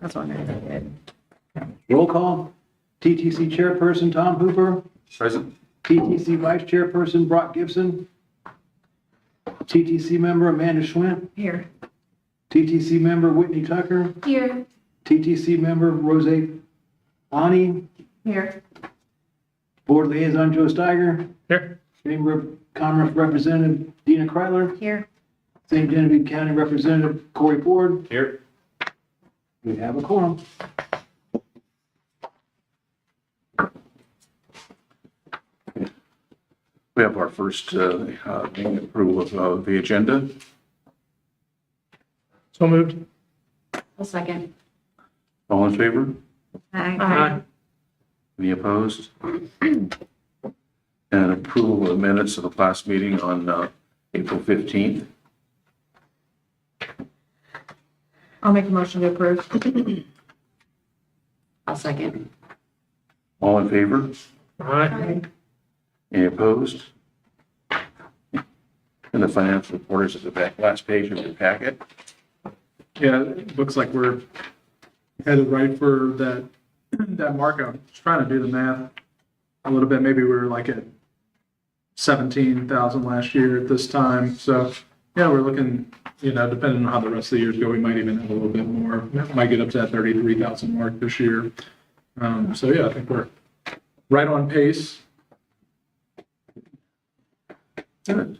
That's what I did. Roll call. TTC Chairperson Tom Hooper. Present. TTC Vice Chairperson Brock Gibson. TTC Member Amanda Schwint. Here. TTC Member Whitney Tucker. Here. TTC Member Rose Ani. Here. Board Liaison Joe Steiger. Here. Chamber of Commerce Representative Dina Kryler. Here. St. Genevieve County Representative Corey Ford. Here. We have a quorum. We have our first meeting approval of the agenda. So moved. A second. All in favor? Aye. Any opposed? And approval of the minutes of the last meeting on April 15th. I'll make a motion to approve. I'll second. All in favor? Aye. Any opposed? And the financial report is at the back, last page of your packet. Yeah, it looks like we're headed right for that mark. I was trying to do the math a little bit. Maybe we were like at 17,000 last year at this time. So yeah, we're looking, depending on how the rest of the years go, we might even have a little bit more. Might get up to that 33,000 mark this year. So yeah, I think we're right on pace. Good.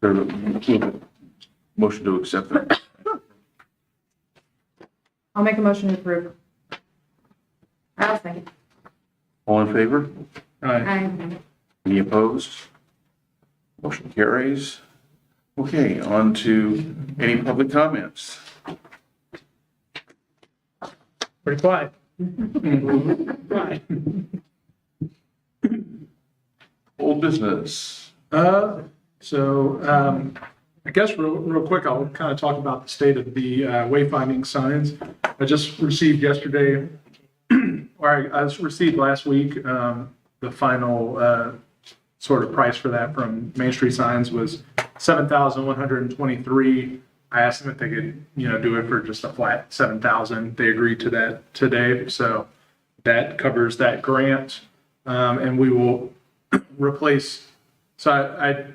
There a motion to accept that. I'll make a motion to approve. I'll second. All in favor? Aye. Any opposed? Motion carries. Okay, on to any public comments. Pretty quiet. Quiet. Old business. I guess real quick, I'll kind of talk about the state of the wayfinding signs. I just received yesterday, or I received last week, the final sort of price for that from Main Street Signs was $7,123. I asked them if they could, do it for just a flat $7,000. They agreed to that today, so that covers that grant, and we will replace. So I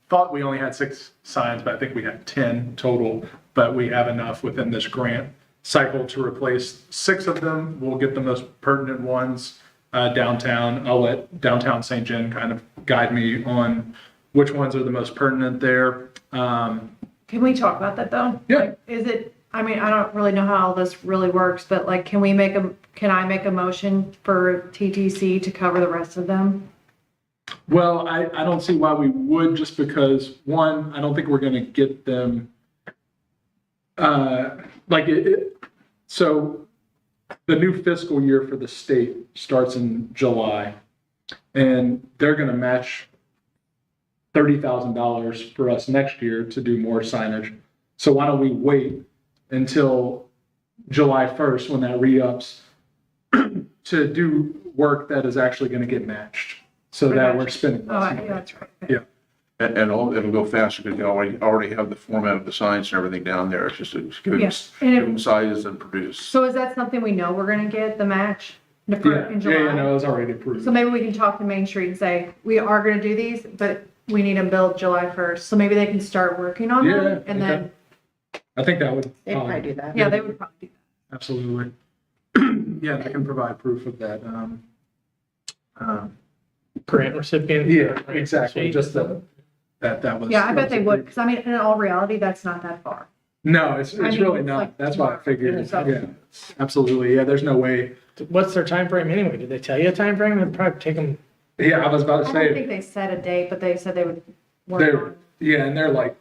thought we only had 6 signs, but I think we have 10 total, but we have enough within this grant cycle to replace 6 of them. We'll get the most pertinent ones downtown. I'll let downtown St. Gen kind of guide me on which ones are the most pertinent there. Can we talk about that though? Yeah. Like, I don't really know how all this really works, but like, can I make a motion for TTC to cover the rest of them? Well, I don't see why we would, just because, one, I don't think we're going to get them. So the new fiscal year for the state starts in July, and they're going to match $30,000 for us next year to do more signage. So why don't we wait until July 1st when that re-ups to do work that is actually going to get matched, so that we're spending Oh, less yeah, money. that's right. Yeah. And it'll go faster because you already have the format of the signs and everything down there. It's just to give Yes. them sizes and produce. So is that something we know we're gonna get, the match in Yeah, July? no, it was already approved. So maybe we can talk to Main Street and say, we are gonna do these, but we need them built July 1st. So maybe they can start working on Yeah, them and then, I think that would. They'd probably do that. yeah, they would probably do Absolutely. Yeah, I can provide proof of that. Grant recipient. Yeah, Right. exactly. Just that was. that. Yeah, I bet they would, because I mean, in all reality, that's not that far. No, it's mean, really it's not. like That's why I tomorrow. figured. So- Yeah, absolutely. Yeah, there's no way. What's their time frame anyway? Did they tell you a time frame? It'd probably take them. Yeah, I was about to I don't say. think they set a date, but they said they would work They're, on it. yeah, and they're like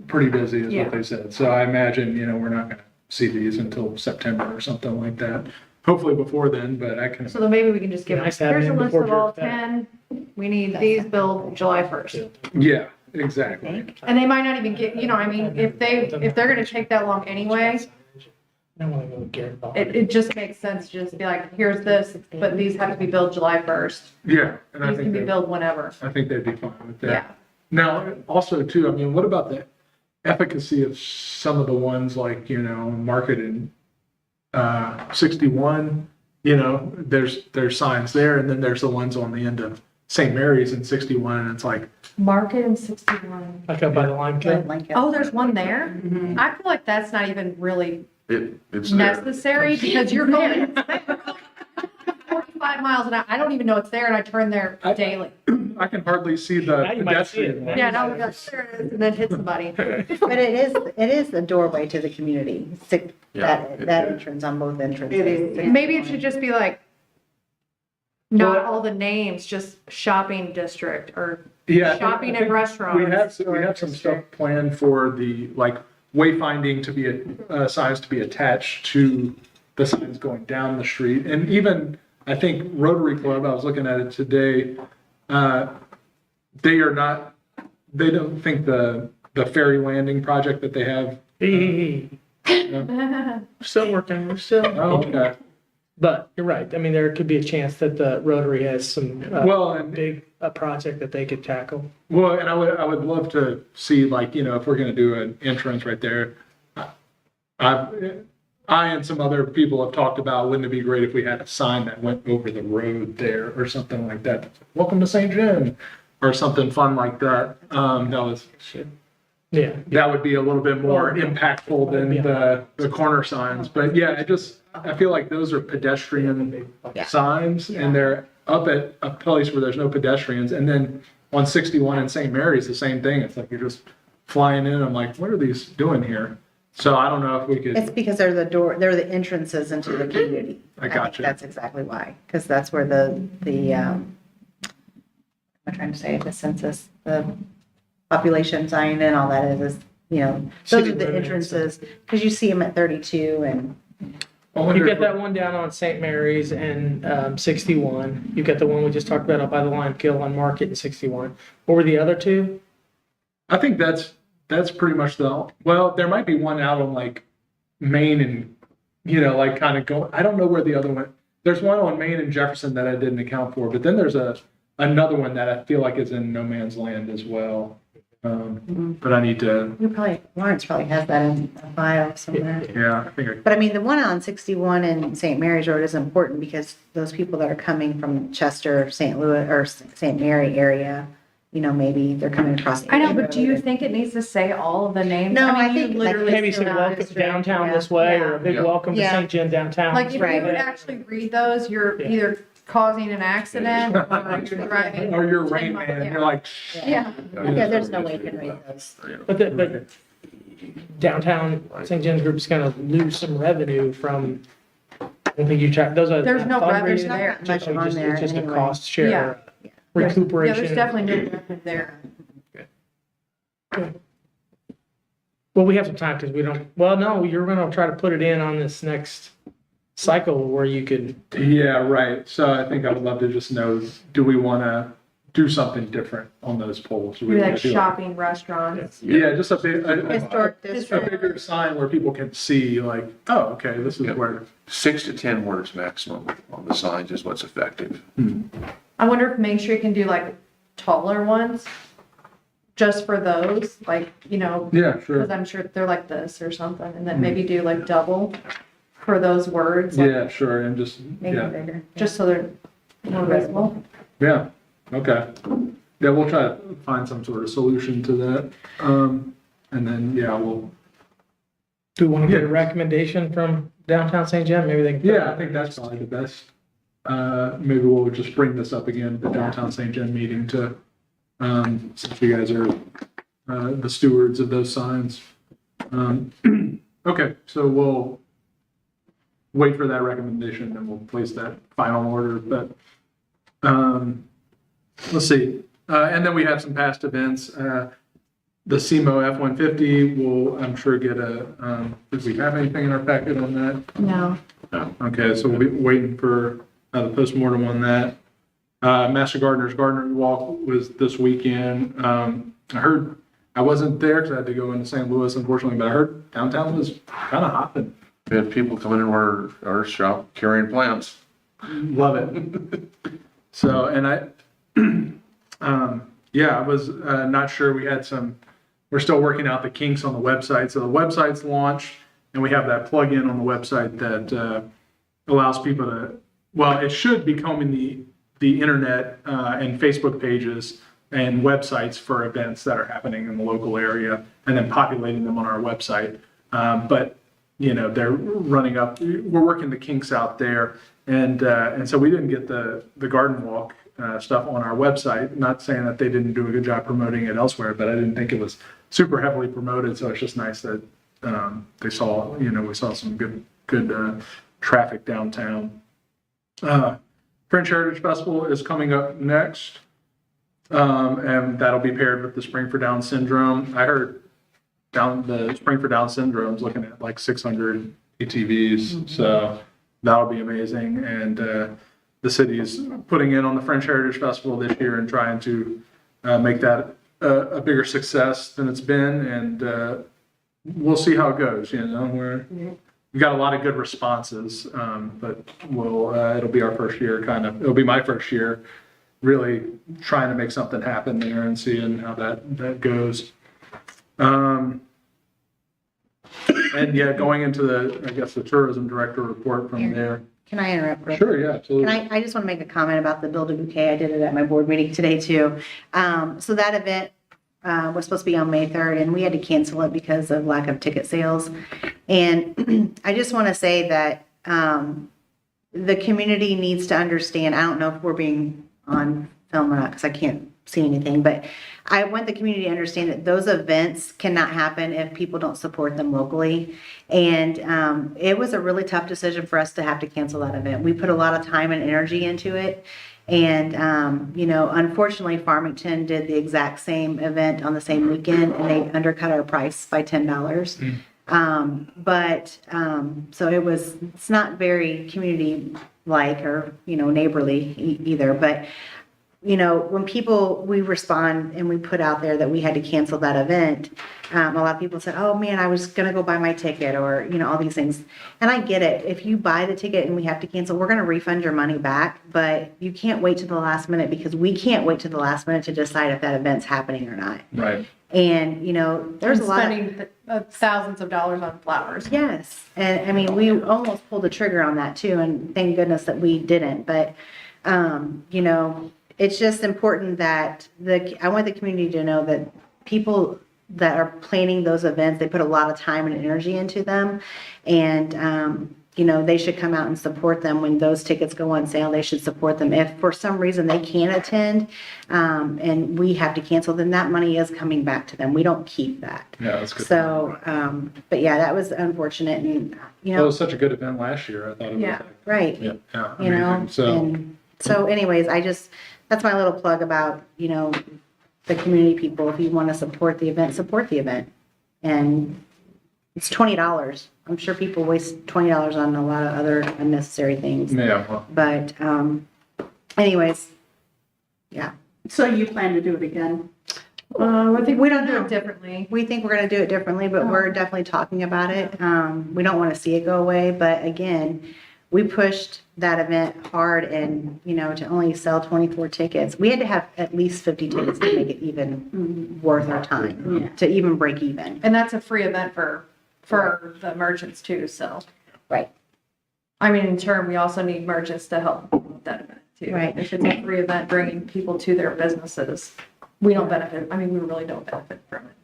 pretty busy is Yeah. what they said. So I imagine, we're not going to see these until September or something like that. Hopefully before then, but I can. So then maybe we can just give them, Nice to have here's a them list before of all Jerry. 10. We need these built July 1st. Yeah, exactly. And they might not even get, if they're gonna take that long anyway, I don't want to go with Garrett Ball. it just makes sense to just be like, here's this, but these have to be built July 1st. Yeah, and I These can think be built whenever. I think they'd be fine with that. Yeah. Now, also too, what about efficacy of some of the ones like, Market and 61, there's signs there, and then there's the ones on the end of St. Mary's and 61, and it's like, Market and 61. Like up by the lime kiln. Oh, there's one there? I feel like that's not even really It's there. necessary because you're going 45 miles an hour. I don't even know it's there and I turn there daily. I can hardly see the Now you might see it. pedestrian line. Yeah, no, we got there it is, and then hit somebody. But it is the doorway to the community, Yeah, it that is. entrance on both entrances. It is. Maybe it should just be like, not all the names, just shopping district or Yeah, I think- shopping I and think restaurants. We have some stuff planned for the, like, wayfinding to be, signs to be attached to the signs going down the street. And even, I think Rotary Club, I was looking at it today, they don't think the ferry landing project that they have. We're still working, Oh, okay. but you're right. I mean, there could be a chance that the Rotary has some Well, and big project that they could tackle. Well, and I would love to see, like, if we're going to do an entrance right there, I and some other people have talked about, wouldn't it be great if we had a sign that went over the road there or something like that? Welcome to St. John, or something fun like that. Yeah. That would be a little bit more impactful than the corner signs. But yeah, I feel like those are pedestrian signs, and they're up at a place where there's no pedestrians. And then on 61 in St. Mary's, the same thing. It's like you're just flying in. I'm like, what are these doing here? So I don't know if we It's could, because they're the entrances into the community. I gotcha. think that's exactly why, because that's where I'm trying to say, the census, the population sign and all that is, those City are the limits. entrances, because you see them at 32 and, I wonder You if- got that one down on St. Mary's and 61. You got the one we just talked about up by the lime kiln on Market and 61. What were the other two? I think that's pretty much well, there might be one out on like Main and, like kind of go, I don't know where the other one, there's one on Main and Jefferson that I didn't account for, but then there's another one that I feel like is in no man's land as well. But I need to, Lawrence probably has that in a file somewhere. yeah, I think But I mean, the one on 61 and St. Mary's Road is important because those people that are coming from Chester, St. Louis, or St. Mary area, maybe they're coming across. I know, Area but do you Road. think it needs to say all of the names? No, mean, I you think, like, literally Maybe History some of welcome district, downtown yeah. this way, or a Yeah. big Yeah. welcome to Yeah. St. John downtown. Like if you Right. would actually read those, you're Yeah. either causing an accident or you're driving. or you're 10 Rain miles- Man, yeah. you're like, Yeah. Yeah, there's no way you can read those. But downtown St. John's Group is going to lose some revenue from, I don't think you track, those are. There's no revenue fundraising. there. Much Just- on there It's just a anyway. cost share, Yeah. Yeah, recuperation. there's definitely no revenue there. Well, we have some time because we don't, well, no, you're going to try to put it in on this next cycle where you could, yeah, right. So I think I would love to just know, do we want to do something different on those poles? Do we Maybe wanna like do shopping, restaurants. Yeah, just a Historic a district. bigger sign where people can see, like, oh, okay, this is where. 6 to 10 words maximum on the signs is what's effective. I wonder if Main Street can do like taller ones, just for those, like, Yeah, because sure. I'm sure they're like this or something, and then maybe do like double for those words, like, Yeah, sure, and just, Maybe yeah, bigger. just so they're more visible. yeah, okay. Yeah, we'll try to find some sort of solution to that. And then, yeah, we'll, do we want to get a Yeah. recommendation from downtown St. John? Maybe they can. yeah, I think that's probably the best. Maybe we'll just bring this up again at the downtown St. John meeting to, since you guys are the stewards of those signs. Okay, so we'll wait for that recommendation and we'll place that final order, but, let's see. And then we have some past events. The SEMO F-150 will, I'm sure, get did we have anything in our packet on that? No. Okay, so we'll be waiting for the postmortem on that. Master Gardener's Gardener Walk was this weekend. I heard, I wasn't there because I had to go into St. Louis, unfortunately, but I heard downtown was kind of hopping. We had people come in and our shop carrying plants. Love it. So, and I, yeah, I was not sure. We we're still working out the kinks on the website. So the website's launched, and we have that plugin on the website that allows people to, well, it should be combing the internet and Facebook pages and websites for events that are happening in the local area, and then populating them on our website. But they're running up. We're working the kinks out there, and so we didn't get the garden walk stuff on our website. Not saying that they didn't do a good job promoting it elsewhere, but I didn't think it was super heavily promoted. So it's just nice that they saw. We saw some good traffic downtown. French Heritage Festival is coming up next, and that'll be paired with the Spring for Down Syndrome. I heard the Spring for Down Syndrome is looking at like 600 ATVs, so that'll be amazing. And the city is putting in on the French Heritage Festival this year and trying to make that a bigger success than it's been, and we'll see how it goes. We've got a lot of good responses, but it'll be our first year, it'll be my first year really trying to make something happen there and seeing how that goes. And yeah, going into the tourism director report from there. Can I interrupt? Sure, yeah, absolutely. I just want to make a comment about the Build a Bouquet. I did it at my board meeting today too. So that event was supposed to be on May 3rd, and we had to cancel it because of lack of ticket sales. And I just want to say that the community needs to understand. I don't know if we're being on film or not because I can't see anything, but I want the community to understand that those events cannot happen if people don't support them locally. And it was a really tough decision for us to have to cancel that event. We put a lot of time and energy into it. And, unfortunately, Farmington did the exact same event on the same weekend, and they undercut our price by $10. So it's not very community-like or, neighborly either. But, when we respond and we put out there that we had to cancel that event, a lot of people said, oh man, I was going to go buy my ticket, or, all these things. And I get it. If you buy the ticket and we have to cancel, we're going to refund your money back, but you can't wait to the last minute, because we can't wait to the last minute to decide if that event's happening or not. Right. And, there's a lot spending thousands of dollars on flowers. Yes. And I mean, we almost pulled the trigger on that too. And thank goodness that we didn't. But, it's just important that I want the community to know that people that are planning those events, they put a lot of time and energy into them. And, they should come out and support them when those tickets go on sale. They should support them. If for some reason they can't attend and we have to cancel, then that money is coming back to them. We don't keep that. Yeah, that's good. So, but yeah, that was unfortunate. And, It was such a good event last year. I thought it was. Right. Yeah. Amazing. So anyways, that's my little plug about, the community people. If you want to support the event. And it's $20. I'm sure people waste $20 on a lot of other unnecessary things. Yeah. Well, But anyways, yeah. So you plan to do it again? I think We don't do know. it differently. We think we're going to do it differently, but we're definitely talking about it. We don't want to see it go away. But again, we pushed that event hard, and, to only sell 24 tickets, we had to have at least 50 tickets to make it even worth our time, to even break even. And that's a free event for the merchants too, so. Right. I mean, in turn, we also need merchants to help with that event too. Right. If it's a free event bringing people to their businesses, we don't benefit. I mean, we really don't benefit from it.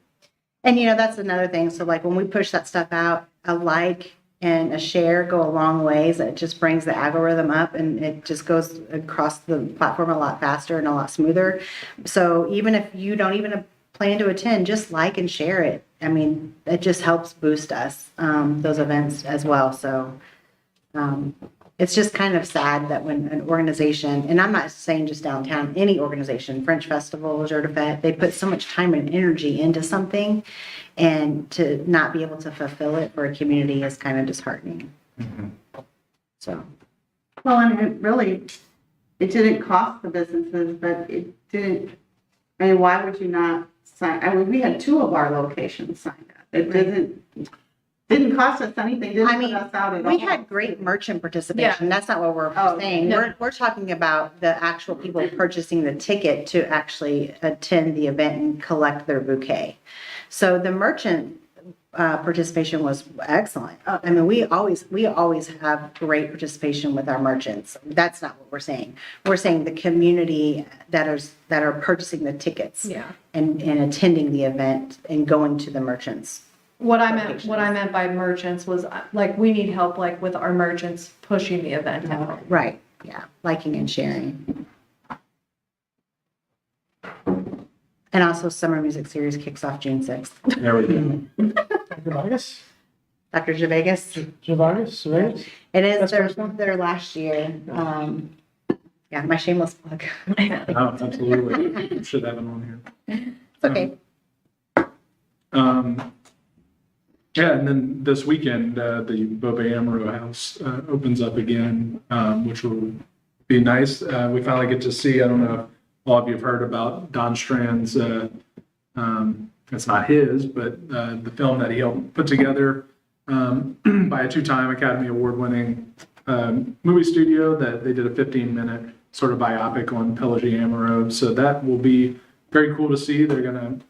And, that's another thing. So like when we push that stuff out, a like and a share go a long ways. It just brings the algorithm up, and it just goes across the platform a lot faster and a lot smoother. So even if you don't even plan to attend, just like and share it. I mean, it just helps boost us, those events as well. So it's just kind of sad that when an organization, and I'm not saying just downtown, any organization, French Festival, Jour de Fête, they put so much time and energy into something, and to not be able to fulfill it for a community is kind of disheartening. So. Well, and it didn't cost the businesses, but it didn't, why would you not sign? We had 2 of our locations signed up. It didn't cost us anything, didn't put us out at all. We had great merchant participation. That's not what we're saying. no. We're talking about the actual people purchasing the ticket to actually attend the event and collect their bouquet. So the merchant participation was excellent. I mean, we always have great participation with our merchants. That's not what we're saying. We're saying the community that are purchasing the tickets. Yeah. And attending the event and going to the merchants. What I meant by merchants was like, we need help like with our merchants pushing the event out. Right, yeah, liking and sharing. And also Summer Music Series kicks off June 6th. There we go. Dr. Vargas? Dr. Gervais, Vargas? Vargas? it is That's first one? their last year. Yeah, my shameless plug. Oh, absolutely. Should have it on here. It's okay. Yeah, and then this weekend, the Boba Amaro House opens up again, which will be nice. We finally get to see, I don't know if all of you have heard about Don Strand's, it's not his, but the film that he helped put together by a two-time Academy Award-winning movie studio that they did a 15-minute sort of biopic on Pelagie Amaro. So that will be very cool to see. They're going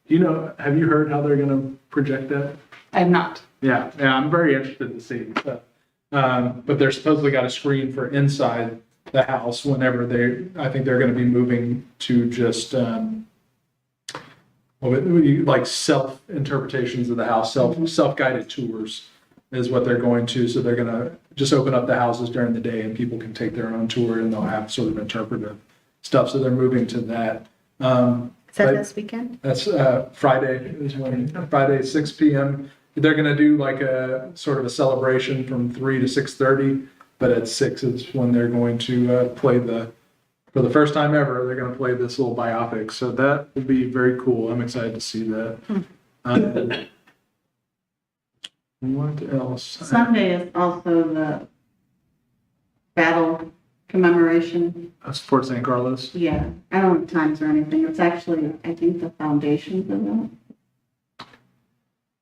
to, have you heard how they're going to project that? I have not. Yeah, I'm very interested to see. So, but they're supposedly got a screen for inside the house whenever I think they're going to be moving to just like self-interpretations of the house, self-guided tours is what they're going to. So they're going to just open up the houses during the day and people can take their own tour and they'll have sort of interpretive stuff. So they're moving to that. Is that this weekend? That's Friday, Friday, 6 p.m. They're going to do like a sort of a celebration from 3 to 6:30, but at 6 is when they're going to play for the first time ever, they're going to play this little biopic. So that will be very cool. I'm excited to see that. What else? Sunday is also the battle commemoration. Fort San Carlos. Yeah, I don't have times or anything. It's actually, I think, the foundations of it.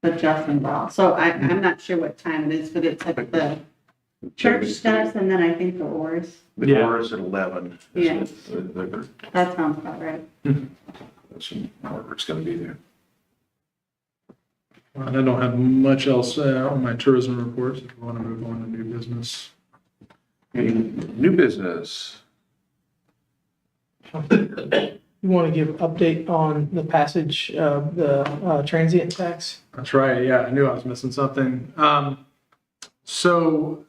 But Justin Ball. So I'm not sure what time it is, but it's at the church starts and then I think the oars. The Yeah. door is at 11. Yeah. They're- That sounds about right. That's however it's going to be there. And I don't have much else on my tourism reports. If you want to move on to new business. Okay, new business. You want to give an update on the passage of the transient tax? That's right. Yeah, I knew I was missing something. So,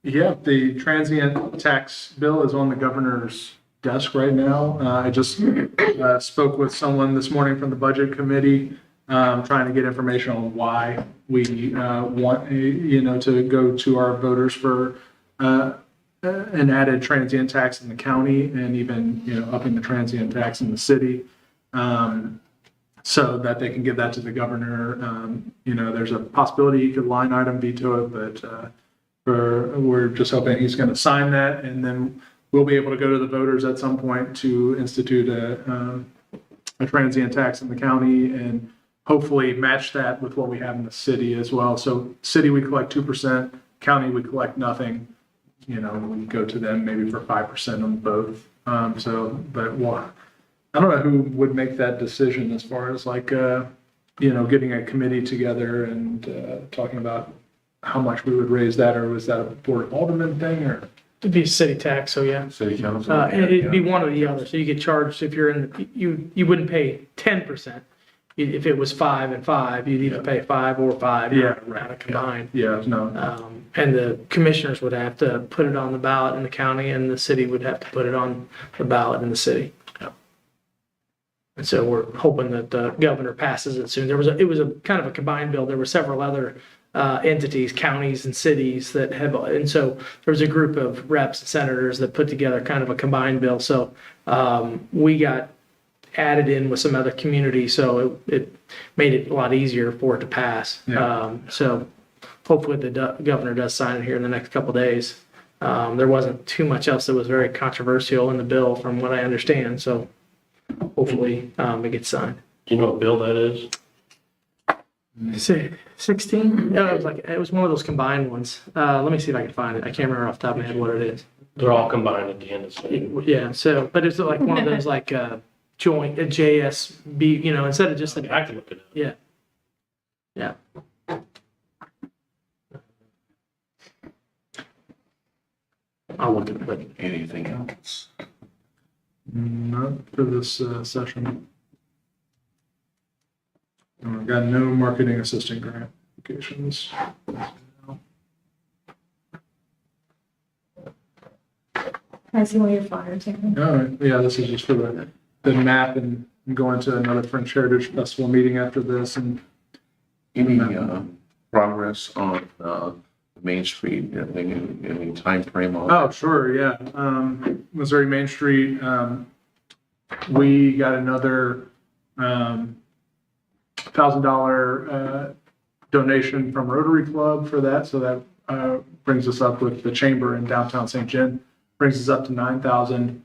yeah, the transient tax bill is on the governor's desk right now. I just spoke with someone this morning from the budget committee, trying to get information on why we want, to go to our voters for an added transient tax in the county and even, upping the transient tax in the city. So that they can give that to the governor. There's a possibility he could line item veto it, but we're just hoping he's going to sign that, and then we'll be able to go to the voters at some point to institute a transient tax in the county and hopefully match that with what we have in the city as well. So city, we collect 2%, county, we collect nothing. We go to them maybe for 5% on both. I don't know who would make that decision as far as like, getting a committee together and talking about how much we would raise that, or was that a Board of Alderman thing, or? It'd be a city tax, so yeah. City council. And it'd be one or the other. So you get charged if you're you wouldn't pay 10%. If it was 5 and 5, you'd either pay 5 or 5. Yeah, Kind of combined. Yeah, no. And the commissioners would have to put it on the ballot in the county, and the city would have to put it on the ballot in the city. And so we're hoping that the governor passes it soon. It was a kind of a combined bill. There were several other entities, counties and cities that have, and so there was a group of reps and senators that put together kind of a combined bill. So we got added in with some other communities, so it made it a lot easier for it to pass. Yeah. So hopefully the governor does sign it here in the next couple of days. There wasn't too much else that was very controversial in the bill from what I understand, so hopefully it gets signed. Do you know what bill that is? 16? No, it was one of those combined ones. Let me see if I can find it. I can't remember off the top of my head what it is. They're all combined at the end of the day. Yeah, so, but it's like one of those like joint, a JSB, instead of just I can look it up. yeah. Yeah. I'll look at it. Anything else? Not for this session. I've got no marketing assistant grant applications. Can I see one of your flyers? Aaron? Oh, yeah, this is just for the map, and I'm going to another French Heritage Festival meeting after this, and Any progress on Main Street? Any timeframe on? oh, sure, yeah. Missouri Main Street, we got another $1,000 donation from Rotary Club for that, so that brings us up with the chamber in downtown St. John, brings us up to 9,000.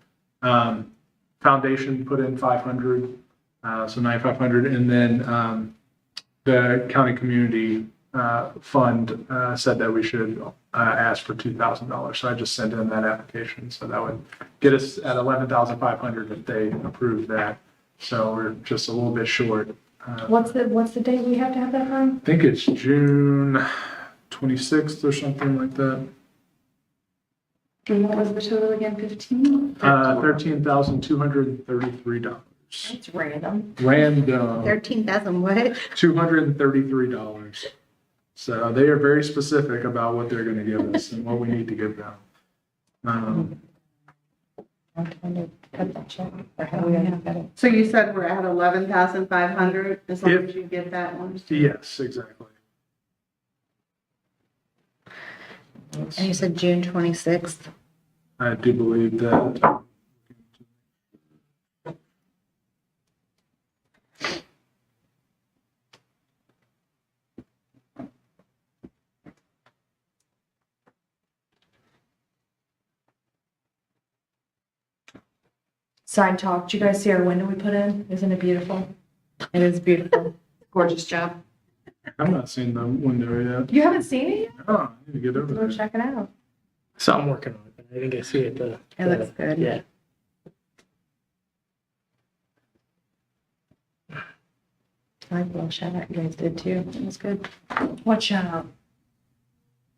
Foundation put in 500, so 9,500, and then the county community fund said that we should ask for $2,000. So I just sent in that application. So that would get us at 11,500 if they approve that. So we're just a little bit short. What's the date we have to have that by? I think it's June 26th or something like that. And what was the total again, 15? $13,233. It's random. Random. 13,000 what? $233. So they are very specific about what they're going to give us and what we need to give them. I'm trying to cut that check. Or how do we gonna cut it? So you said we're at 11,500 as long If- as you get that one? Yes, exactly. And you said June 26th. I do believe that. Side talk. Did you guys see our window we put in? Isn't it beautiful? It is beautiful. Gorgeous job. I'm not seeing the window yet. You haven't seen it yet? Oh, I need to get over Go there. check it out. So I'm working on it. I think I see it. It looks good. Yeah. I like the little shout out you guys did too. It was good. What shout out?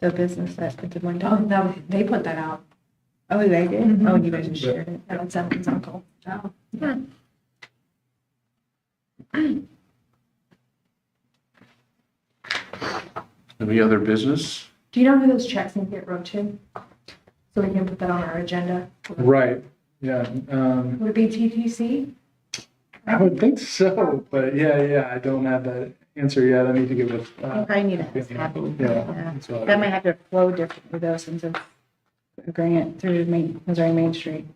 The business that put the Oh, window. no, they put that out. Oh, they did? Mhm. Oh, you guys just shared it. That's Evan's uncle. Oh. Any other business? Do you know who those checks need to get wrote to? So we can put that on our agenda. Right, yeah. Would it be TTC? I would think so, but yeah, I don't have that answer yet. I need to get with. You probably need to ask Happy. Yeah. that's what I- That might have to flow differently though, since it's a grant through Missouri Main Street.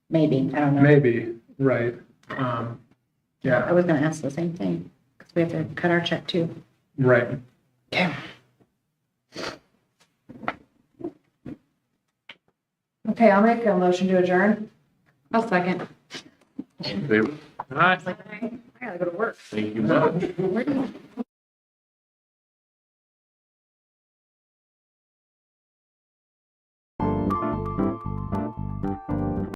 Maybe, I don't know. Maybe, right. I Yeah, was gonna ask the same thing, because we have to cut our check too. right. Okay. Okay, I'll make a motion to adjourn. I'll second. All in favor? All right. I gotta go to work. Thank you much. Where do you-